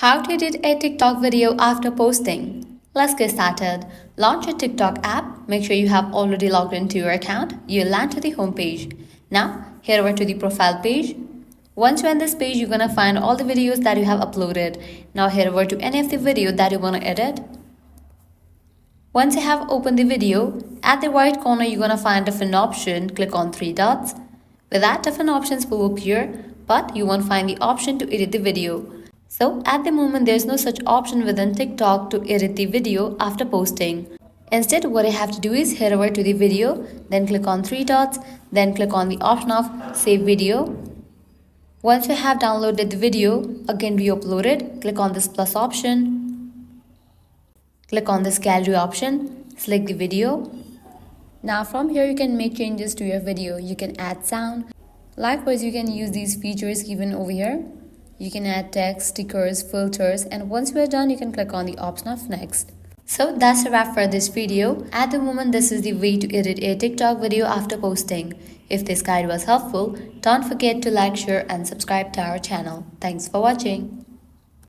How to edit a TikTok video after posting. Let's get started. Launch your TikTok app. Make sure you have already logged into your account. You'll land to the home page. Now, head over to the profile page. Once you're on this page, you're gonna find all the videos that you have uploaded. Now head over to any of the video that you wanna edit. Once you have opened the video, at the right corner you're gonna find different option. Click on three dots. With that, different options will appear, but you won't find the option to edit the video. So at the moment there's no such option within TikTok to edit the video after posting. Instead, what you have to do is head over to the video, then click on three dots, then click on the option of save video. Once you have downloaded the video, again re-upload it, click on this plus option. Click on this gallery option, select the video. Now from here you can make changes to your video. You can add sound. Likewise, you can use these features given over here. You can add text, stickers, filters, and once you are done, you can click on the option of next. So that's a wrap for this video. At the moment, this is the way to edit a TikTok video after posting. If this guide was helpful, don't forget to like, share, and subscribe to our channel. Thanks for watching.